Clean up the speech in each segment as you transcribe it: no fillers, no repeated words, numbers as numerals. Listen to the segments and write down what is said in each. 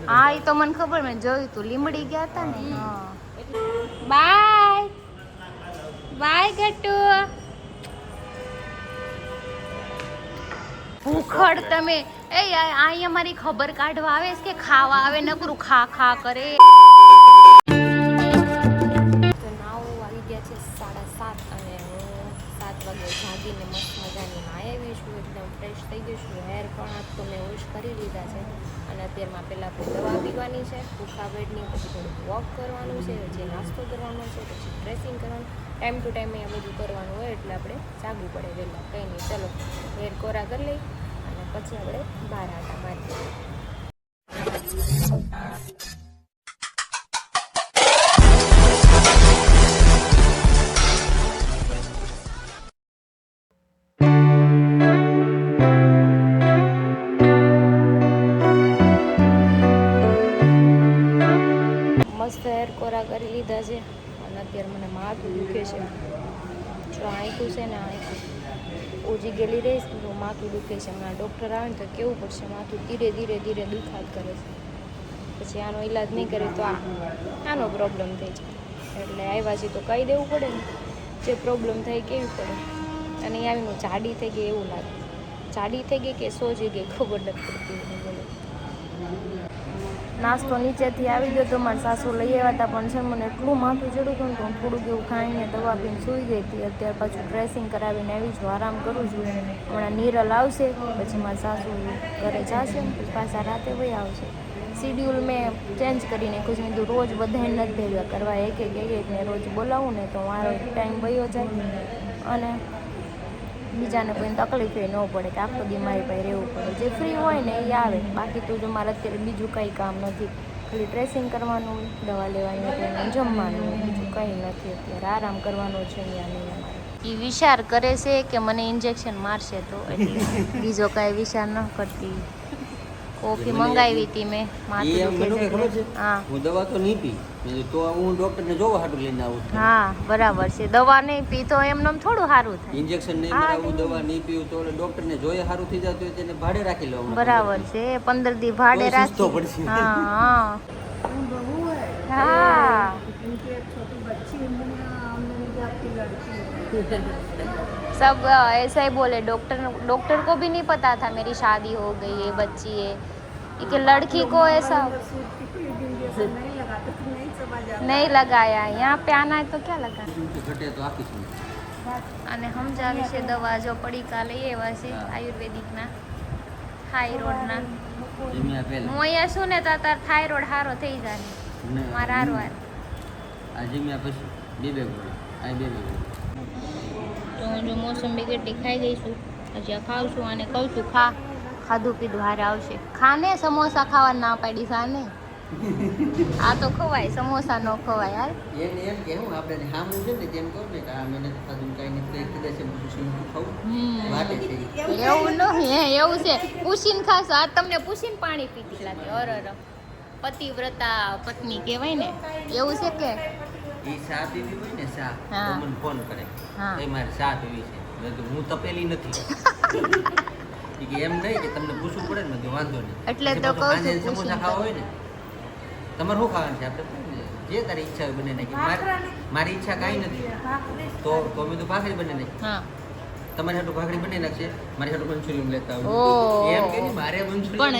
હા એ તો મને ખબર, મેં જોયું તું, લીમડી ગયા હતા ને. હા બાય બાય ગટ્ટુ. ભૂખડ તમે એ અહીં અમારી ખબર કાઢવા આવે કે ખાવા આવે, નકરું ખા ખા કરે. તો નાવ આવી ગયા છે 7:30 અને હું 7 વાગે જાગીને મસ્ત મજાની નાઈ આવી છું, એકદમ ફ્રેશ થઈ ગઈ છું. હેર પણ આજ તો મેં વોશ કરી લીધા છે અને અત્યારમાં પહેલાં આપણે દવા પીવાની છે ભૂખા પેટની, પછી થોડુંક વોક કરવાનું છે, પછી નાસ્તો કરવાનો છે, પછી ડ્રેસિંગ કરવાનું, ટાઈમ ટુ ટાઈમ આ બધું કરવાનું હોય એટલે આપણે જાગવું પડે વહેલા. કંઈ નહીં, ચલો હેર કોરા કરી લઈ અને પછી આપણે બહાર આટા મારીએ. મસ્ત હેર કોરા કરી લીધા છે અને અત્યારે મને માથું દુખે છે. જો આંખું છે ને આંખું ઓછી ગયેલી રહીશ તો માથું દુખે છે. હમણાં ડૉક્ટર આવે ને તો કેવું પડશે, માથું ધીરે ધીરે ધીરે દુખાત કરે છે. પછી આનો ઈલાજ નહીં કરે તો આનો પ્રોબ્લેમ થઈ જાય. એટલે આવ્યા છે તો કહી દેવું પડે ને, જે પ્રોબ્લેમ થાય કેવી પડે. અને આવીને જાડી થઈ ગઈ એવું લાગે, જાડી થઈ ગઈ કે સોજી ગઈ ખબર નથી પડતી. બોલો, નાસ્તો નીચેથી આવી ગયો તો મારા સાસુ લઈ આવ્યા હતા, પણ છે મને એટલું માથું ચડ્યું હતું ને તો હું થોડુંક એવું ખાઈને દવા પીને સૂઈ ગઈ હતી. અત્યારે પાછું ડ્રેસિંગ કરાવીને આવી છું, આરામ કરું છું. હમણાં નીરલ આવશે પછી મારા સાસુ ઘરે જશે ને પછી પાછા રાતે વહી આવશે. શિડ્યુલ મેં ચેન્જ કરી નાખ્યું છે. મેં કીધું રોજ બધાને નથી ભેગા કરવા, એક ને રોજ બોલાવું ને તો મારો ટાઈમ વયો જાય અને બીજાને કોઈને તકલીફ ન પડે કે આખો દી મારી પાસે રહેવું પડે. જે ફ્રી હોય ને એ આવે, બાકી તો જો મારે અત્યારે બીજું કંઈ કામ નથી, ખાલી ડ્રેસિંગ કરવાનું, દવા લેવાની હોય, જમવાનું, બીજું કંઈ નથી. અત્યારે આરામ કરવાનો છે. અહીંયા નહીં અમારે. એ વિચાર કરે છે કે મને ઇન્જેક્શન મારશે તો, એટલે બીજો કાંઈ વિચાર ન કરતી. કોફી મંગાવી હતી મેં, માથું દુખે છે. હા, હું દવા તો નહીં પી તો હું ડોક્ટરને જોવા હાટું લઈને આવું. હા બરાબર છે, દવા નહીં પી તો એમને થોડું સારું થાય. ઇન્જેક્શન નહીં મરાવું, દવા નહીં પીવું તો ડોક્ટરને જોઈએ સારું થઈ જાય તો તેને ભાડે રાખી લેવું. બરાબર છે, 15 દી ભાડે રાખી પડશે. હા हाँ सब ऐसा ही बोले. डॉक्टर को भी नहीं पता था मेरी शादी हो गई है, बच्ची है, कि लड़की को ऐसा नहीं लगाया. यहाँ पे आना है तो क्या लगा. અને સમજાવી છે દવા જો પડીકા લઈ આવ્યા છે આયુર્વેદિકના થાઇરોઇડના. હું અહીંયા છું ને તો તાર થાઇરોઇડ સારો થઈ જાય મારા હારવાર. તો હું જો મોસંબી કેટલી ખાઈ ગઈ છું, હજી આ ખાઉં છું અને કહું છું ખા, ખાધું પીધું હારે આવશે. ખાને સમોસા ખાવા ના પાડી સાને, આ તો ખવાય, સમોસા નો ખવાય યાર. એને એમ કે હું આપણે હામું છે ને તેમ કહું ને કે આ મને ખાધું કાઈ નથી કઈ કદાચ પૂછીને ખાવું વાટે છે. એવું નહીં હે, એવું છે પૂછીને ખાશો. આ તમને પૂછીને પાણી પીતી લાગે. અરર, પતિવ્રતા પત્ની કહેવાય ને એવું છે કે એ સા પીવી હોય ને સા તો મને ફોન કરે એ મારે સા પીવી છે. મેં તો હું તપેલી નથી કે એમ નહીં કે તમને પૂછવું પડે ને, મેં વાંધો નહીં. એટલે તો કહું છું સમોસા ખાવા હોય ને તમારે શું ખાવાનું છે આપણે જે તારી ઈચ્છા હોય બને નાખી. મારી ઈચ્છા કાંઈ નથી તો મેં તો ભાખરી બને નાખી. હા તમારી હાટું ભાખરી બની નાખશે, મારી હાટું મંચુરિયન લેતા ઓ એમ કે મારે મંચુરિયન પણ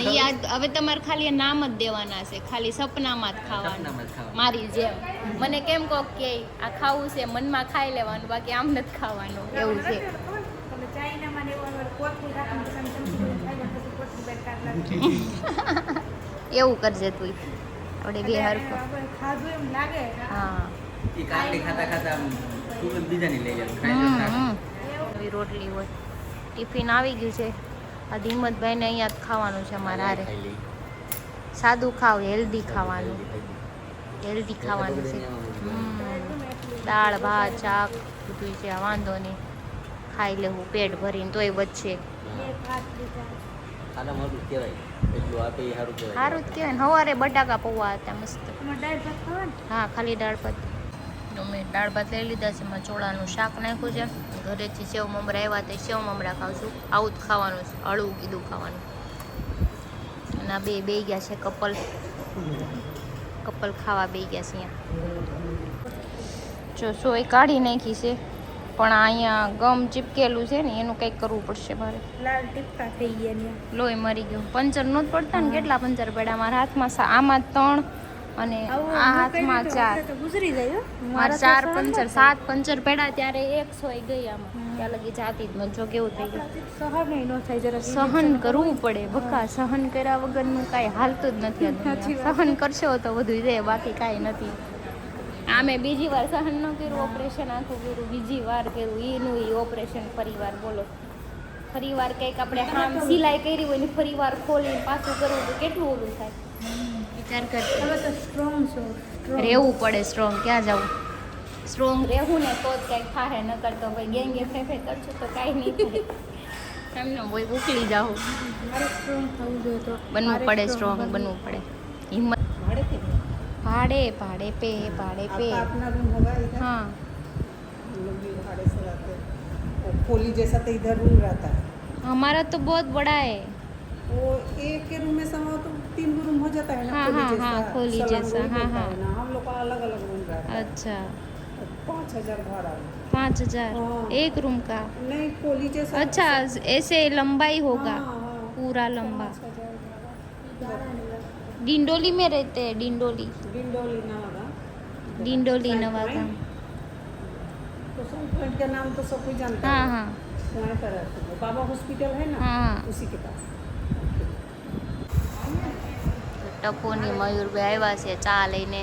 હવે તમારે ખાલી નામ જ દેવાના છે, ખાલી સપનામાં જ ખાવાનું. મારી જેમ મને કેમ કહો કે આ ખાવું છે મનમાં ખાઈ લેવાનું, બાકી આમ નથી ખાવાનું. એવું છે. એવું કરજે તું આપણે બે હરખો. હા એવી રોટલી હોય. ટિફિન આવી ગયું છે. આ હિંમતભાઈને અહીંયા જ ખાવાનું છે અમારે હારે. સાદું ખાવ, હેલ્ધી ખાવાનું, હેલ્ધી ખાવાનું છે. દાળ ભાત શાક બધું છે, વાંધો નહીં, ખાઈ લેવું પેટ ભરીને, તોય વચ્ચે સારું જ કહેવાય ને. સવારે બટાકા પૌવા હતા મસ્ત. હા ખાલી દાળ ભાત. મેં દાળ ભાત લઈ લીધા છે, એમાં ચોળાનું શાક નાખ્યું છે. ઘરેથી સેવ મમરા આવ્યા તો સેવ મમરા ખાઉં છું. આવું જ ખાવાનું છે, હળવું કીધું ખાવાનું. ના બે ગયા છે કપલ ખાવા બે ગયા છે અહીંયા જો સોય કાઢી નાખી છે પણ અહીંયા ગમ ચીપકેલું છે ને એનું કંઈક કરવું પડશે મારે લાલ ટીપકા થઈ ગયા લોહી મરી ગયું પંચર નહોતું પડતા ને કેટલા પંચર પડ્યા મારા હાથમાં આમાં 3 અને આ હાથમાં 4 ગુજરી જાય મારા 4 પંચર 7 પંચર પડ્યા ત્યારે 100 ગઈ આમાં ત્યાં લગી જાતી જ ન જો કેવું થઈ ગયું સહન ન થાય જરા સહન કરવું પડે બકા સહન કર્યા વગરનું કાંઈ હાલતું જ નથી આ દુનિયા. સહન કરશો તો બધું જાય બાકી કાંઈ નથી આમે બીજી વાર સહન ન કર્યું ઓપરેશન આખું કર્યું બીજી વાર કર્યું એનું ઓપરેશન ફરીવાર બોલો ફરીવાર કંઈક આપણે આમ સિલાઈ કરી હોય ને ફરીવાર ખોલીને પાછું કરવું તો કેટલું ઓલું થાય વિચાર કરતી હવે તો સ્ટ્રોંગ છો રહેવું પડે સ્ટ્રોંગ ક્યાં જવું સ્ટ્રોંગ રહેવું ને તો જ કંઈક થાય ન કરતો ભાઈ ગેંગે ફેફે કરશું તો કાંઈ નહીં થાય એમને હોય ઉકલી જાઉં મારે સ્ટ્રોંગ થવું જોઈએ તો બનવું પડે સ્ટ્રોંગ બનવું પડે હિંમત भाड़े भाड़े पे आपका अपना रूम होगा इधर हाँ हम लोग भी भाड़े से रहते हैं वो खोली जैसा तो इधर रूम रहता है हमारा तो बहुत बड़ा है वो एक के रूम में समाओ तो 3 रूम हो जाता है ना हाँ, हाँ, खोली हाँ, खोली जैसा जैसा, सलंग हाँ, रूम होता हाँ। है ना हम लोग का अलग अलग रूम रहता है अच्छा 5,000 भाड़ा 5,000 हाँ। एक रूम का नहीं खोली जैसा अच्छा ऐसे लंबाई होगा हाँ, हाँ। पूरा लंबा 5,000 भाड़ा डिंडोली में रहते हैं डिंडोली डिंडोली ना होगा डिंडोली साइड नवागाम तो सब पॉइंट का नाम तो सब कोई जानता हाँ है हाँ वहाँ पर रहते हैं बाबा हॉस्पिटल है ना हाँ। उसी के पास ટપોની મયુરભાઈ આવ્યા છે ચા લઈને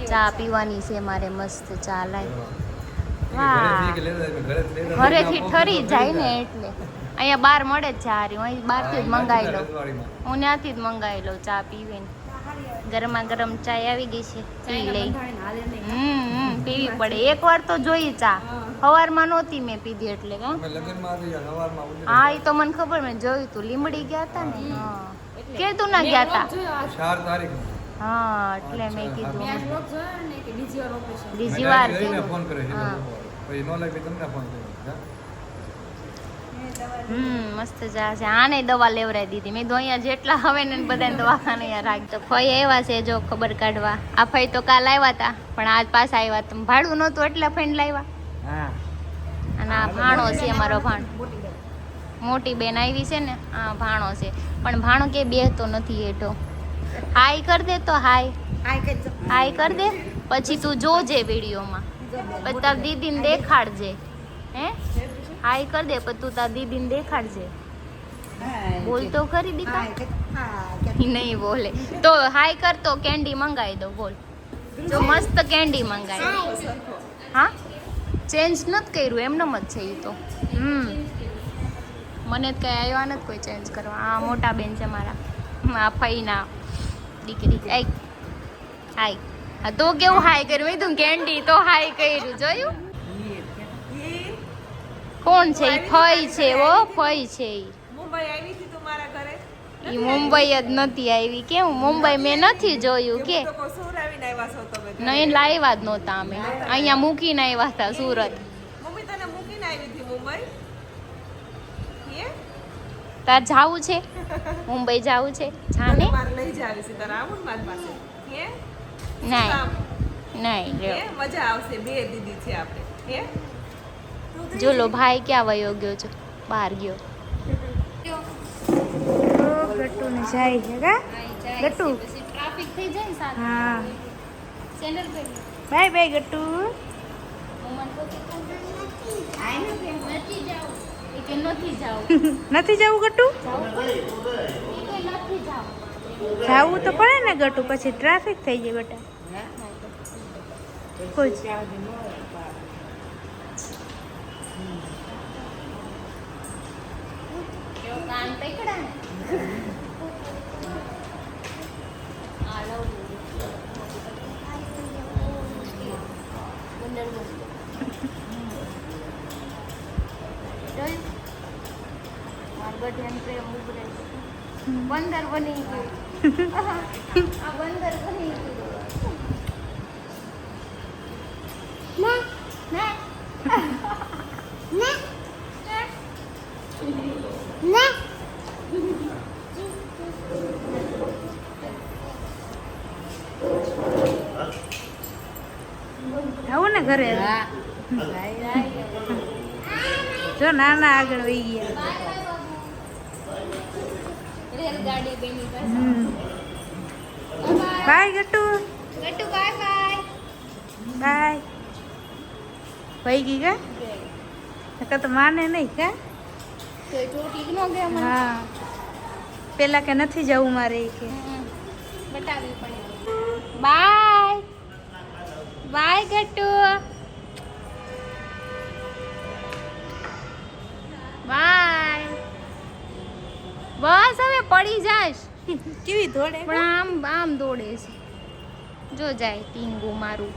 ચા પીવાની છે મારે મસ્ત ચા લાવી વાહ ઘરેથી ઠરી જાય ને એટલે અહીંયા બહાર મળે જ છે હારી હું અહીં બહારથી જ મંગાવી લઉં હું ત્યાંથી જ મંગાવી લઉં ચા પીવીને ગરમા ગરમ ચા આવી ગઈ છે પી લઈ પીવી પડે એકવાર તો જોઈ ચા સવારમાં નહોતી મેં પીધી એટલે હા એ તો મને ખબર મેં જોયું તું લીમડી ગયા હતા ને હા કે તું ના ગયા હતા 4 તારીખ હા એટલે મેં કીધું બીજી વાર ફોન કરે છે હા. પછી નો લાગે તમને ફોન કર્યો મસ્ત ચા છે આને દવા લેવરાઈ દીધી મેં તો અહીંયા જેટલા હવે ને બધાને દવાખાને અહીંયા રાખતો ફઈ આવ્યા છે જો ખબર કાઢવા આ ફઈ તો કાલ આવ્યા હતા પણ આજ પાછા આવ્યા તમે ભાડું નહોતું એટલે ફઈને લાવ્યા હા અને આ ભાણો છે અમારો ભાણો મોટી બેન આવી છે ને આ ભાણો છે પણ ભાણો કે બેહતો નથી હેઠો હાય કર દે તો હાય કર દે પછી તું જોજે વિડીયોમાં પછી તાર દીદીને દેખાડજે હે હાય કર દે પછી તું તાર દીદીને દેખાડજે બોલ તો ખરી દીકા નહીં બોલે તો હાય કર તો કેન્ડી મંગાવી દો બોલ જો મસ્ત કેન્ડી મંગાવી હા ચેન્જ નથી કર્યું એમનેમ જ છે એ તો મને જ કંઈ આવ્યા નથી કોઈ ચેન્જ કરવા આ મોટા બેન છે મારા આ ફઈના દીકરી આઈ હાય હા તો કેવું હાય કર્યું મેં તું કેન્ડી તો હાય કર્યું જોયું કોણ છે એ ફઈ છે ઓ ફઈ છે મુંબઈ આવી હતી તમારા ઘરે એ મુંબઈ જ નથી આવી કેવું મુંબઈ મેં નથી જોયું કે તો સુરાવીને આવ્યા છો તમે નહીં લાવ્યા જ નહોતા અમે અહીંયા મૂકીને આવ્યા હતા સુરત મમ્મી તને મૂકીને આવી હતી મુંબઈ હે તાર જાવું છે મુંબઈ જાવું છે જાને મારે લઈ જાવી છે તારા આવું ને મારી પાસે હે નહીં નહીં હે લ્યો મજા આવશે બે દીદી છે આપણે હે જોલો ભાઈ ક્યાં વયો ગયો છે બહાર ગયો ગટ્ટુ ને જાય છે કા ગટ્ટુ ટ્રાફિક થઈ જાય ને સાથે હા channel pay bye bye Gattu નથી જાવ એ કે નથી જાવ નથી જવું ગટ્ટુ એ કે નથી જાવ જાવું તો પડે ને ગટ્ટુ પછી ટ્રાફિક થઈ જાય બેટા કોઈ કેવો કાન પકડા ને આ લઉં બંદર ગઠિયાન પ્રેમ ઉભરે બંદર બની ગયું આ બંદર બની ગયું ના ના ના ના આવું ને ઘરે જો નાના આગળ વહી ગયા રેલગાડી બેની by Gattu Gattu bye bye bye વહી ગઈ કા નકર તો માને નહીં કા તો ચોટી નો ગયા મને હા પેલા કે નથી જવું મારે કે બતાવી પડે bye bye Gattu by bus હવે પડી જાશ કેવી દોડે પણ આમ દોડે છે જો જાય ટીંગુ મારું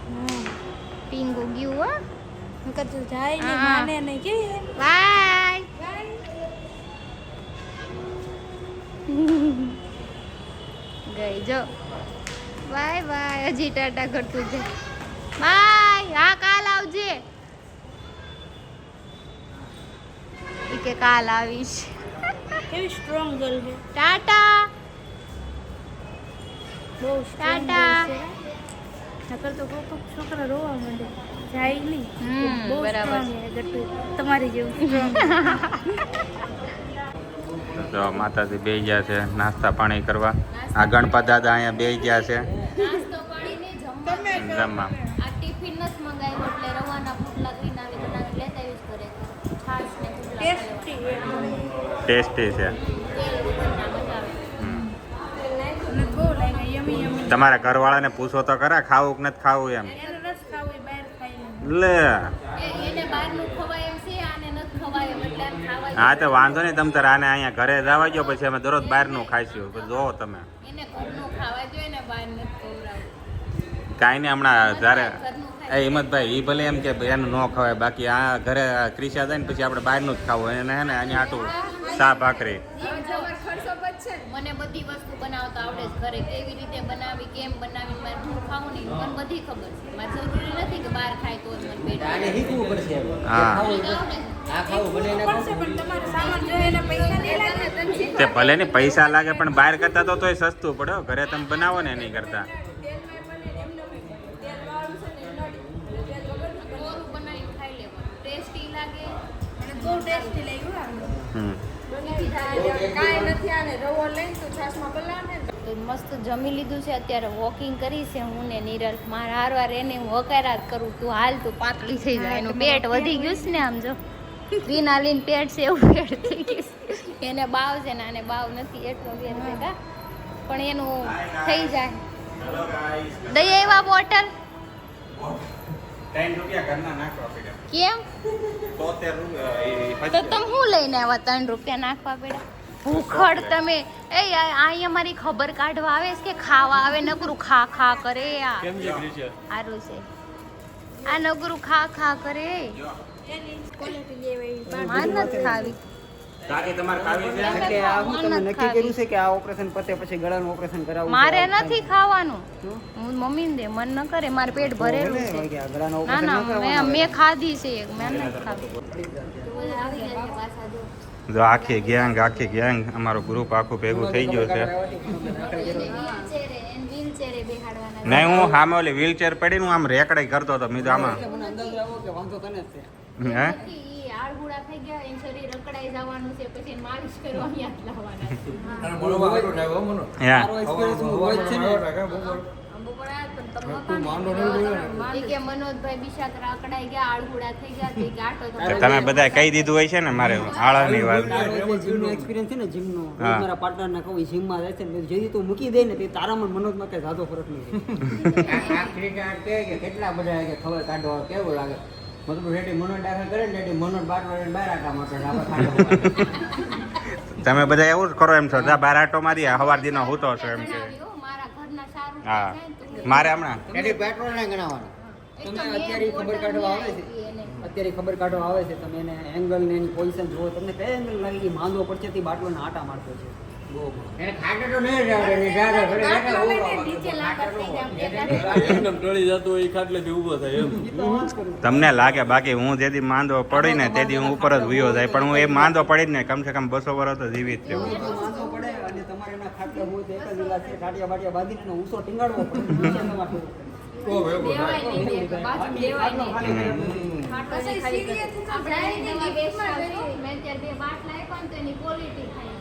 ટીંગુ ગયું હો નકર તો જાય નહીં હા. માને નહીં કેવી બાય ગઈ જો બાય બાય હજી ટાટા કરતું છે બાય હા કાલ આવજે ઈ કે કાલ આવીશ કેવી સ્ટ્રોંગ ગર્લ છે ટાટા બહુ સ્ટ્રોંગ ટાટા. નકર તો કોક છોકરા રોવા માંડે જાય નહીં બહુ બરાબર સ્ટ્રોંગ છે ગટ્ટુ તમારી જેવું સ્ટ્રોંગ તો માતાજી બેસી ગયા છે નાસ્તા પાણી કરવા આ ગણપત દાદા અહીંયા બેસી ગયા છે નાસ્તો પાણીને જમવા આ ટિફિન નથી મંગાવ્યો એટલે રવાના પુટલા કરીને આવી બનાવી લેતા આવી જ કરે છાશ ને પુટલા ટેસ્ટી ટેસ્ટી છે તેલ વગરના મજા આવે હમ. મને બહુ લાગે યમી યમી તમારા ઘરવાળાને પૂછો તો ખરા ખાવું કે નથી ખાવું એમ એને રસ ખાવું એ બહાર ખાઈ લે એને બહારનું ખવાય એમ છે આને નથી ખવાય એમ એટલે આને ખાવાય હા તો વાંધો નહીં તમે તારે આને અહીંયા ઘરે જવા ગયો પછી અમે દરરોજ બહારનું ખાઈશું પછી જોવો તમે એને ઘરનું ખાવા જોઈએ ને બહાર નથી ખવડાવવું કાંઈ નહીં હમણાં જ્યારે ઘરનું એ હિંમતભાઈ એ ભલે એમ કે એનું ન ખવાય બાકી આ ઘરે ક્રિશા જાય ને પછી આપણે બહારનું જ ખાવું એને હે ને અહીંયા આટું શા ભાખરી મને બધી વસ્તુ બનાવતા આવડે છે ઘરે કેવી રીતે બનાવી કેમ બનાવી મારે હું ખાવું નહીં મને બધી ખબર છે મારે જરૂરી નથી કે બહાર ખાય તો જ મને પેટ આને શીખવું પડશે એમ. હા. ખાવું આવડે છે. આ ખાવું ભલે એને પડશે પણ તમારે સામાન જોઈએ ને પૈસા નહીં લાગે તે ભલે ને પૈસા લાગે પણ બહાર કરતા તો તોય સસ્તું પડે હો. ઘરે તમે બનાવો ને એની કરતા કોરું બનાવીને ખાઈ લેવાનું ટેસ્ટી લાગે અને બહુ ટેસ્ટી લાગ્યું હમ તો મસ્ત જમી લીધું છે અત્યારે વોકિંગ કરી છે હું ને નીરલ મારા હારવાર એને હું હકારાત કરું તું હાલ તું પાતળી થઈ જાય એનું પેટ વધી ગયું છે ને આમ જો વિના લીન પેટ છે એવું પેટ થઈ ગયું છે. એને બાવ છે ને આને બાવ નથી એટલો વેર છે કા પણ એનું થઈ જાય દઈ આવ્યા બોટલ કેમ તો તમે શું લઈને આવ્યા 3 રૂપિયા નાખવા પડ્યા ભૂખડ તમે એ અહીં અમારી ખબર કાઢવા આવે છે કે ખાવા આવે નકરું ખા ખા કરે આ સારું છે આ નકરું ખા ખા કરે માર નથી ખાવી એટલે આ હું તમે નક્કી કર્યું છે કે આ ઓપરેશન પતે પછી ગળાનું ઓપરેશન કરાવવું મારે નથી ખાવાનું હું મમ્મીને દે મન ન કરે મારું પેટ ભરેલું છે કે આ ગળાનું ના ઓપરેશન ના ન કરાવવાનું મેં ખાધી છે એક મેં નથી ખાધી જો આખી ગેંગ અમારું ગ્રુપ આખું ભેગું થઈ ગયું છે નહીં હું સામે ઓલી વ્હીલચેર પડીને હું આમ રેકડે કરતો હતો મેં તો આમાં મને અંદાજ આવ્યો કે વાંધો તને જ છે હે આળગુડા થઈ ગયા એનું શરીર રકડાઈ જવાનું છે પછી એને માલિશ કરવા યાદ લાવવાના યા મારો એક્સપિરિયન્સ હું હોય જ છે ને કે મનોજભાઈ બિશાકરા અકડાઈ ગયા આળગુડા થઈ ગયા તે ગાટો તો તો તમે બધા કહી દીધું હોય છે ને મારે આળાની વાત જીમનો એક્સપિરિયન્સ છે ને જીમનો હું હા. મારા પાર્ટનરને કહું જીમમાં જાય છે ને જેથી તું મૂકી દે ને તે તારામાં મનોજમાં કઈ ઝાઝો ફરક નહીં આ ક્રિકેટ કે કેટલા બધા કે ખબર કાઢવા કેવું લાગે મતલબ રેડી મનોજ દાખલ કરે ને રેડી મનોજ બાર બહાર આટા માટે તમે બધા એવું જ કરો એમ છો જા બાર આટો મારી હવાર દિનો હૂતો છો એમ છે મારા ઘરના સારું હા થાય ને તો મારે હમણાં એની પેટ્રોલ ના ગણાવવાનું એક તો તમે મેં અત્યારે ખબર કાઢવા આવે છે એને. અત્યારે ખબર કાઢવા આવે છે તમે એને એંગલ ને એની પોઝિશન જુઓ તમને કયા એંગલ લાગે કે માંદો પડશે તે બાટલોને આટા મારતો છે એને ખાટે તો નહીં જ આવડે ને જાડે ઘરે ગાંઠો લઈને નીચે લાંબા થઈ જાય આમ એકદમ ટળી જતો હોય એ ખાટલેથી ઊભો થાય એમ તમને લાગે બાકી હું જેથી માંદો પડી ને તેથી હું ઉપર જ વિયો જાય પણ હું એ માંદો પડી જ ને કમ સે કમ 200 વર્ષ તો જીવી જ રહેવું માંદો પડે અને તમારે એના ખાટલે હોય તો એક જ ઇલાજ છે ટાટિયા બાટિયા બાંધીને ઊંચો ટીંગાડવો પડે નીચે ન વાંચવું. દેવાય નહીં, પાછું દેવાય નહીં. ખાટો ને ખાલી આપણે આવીને દવા વેચવા ગઈ. મેં ત્યારે 2 બાટલા આપ્યા ને તો એની ક્વોલિટી થાય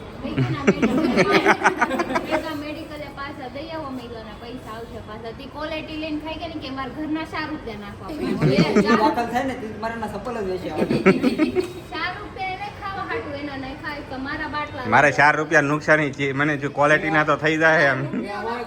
મેડિકલે પાછા દઈ આવો મેગોના પૈસા આવશે પાછા તે ક્વોલિટી લઈને ખાઈ ગયા ને કે મારા ઘરના 4 રૂપિયા નાખવા દાખલ થાય ને તે મારા સપલ જ વેચે 4 રૂપિયા એને ખાવા હાટું એના નહીં ખાય તો મારા બાટલા મારે 4 રૂપિયા નુકસાની છે મને જો ક્વોલિટી ના તો થઈ જાય એમ અમારે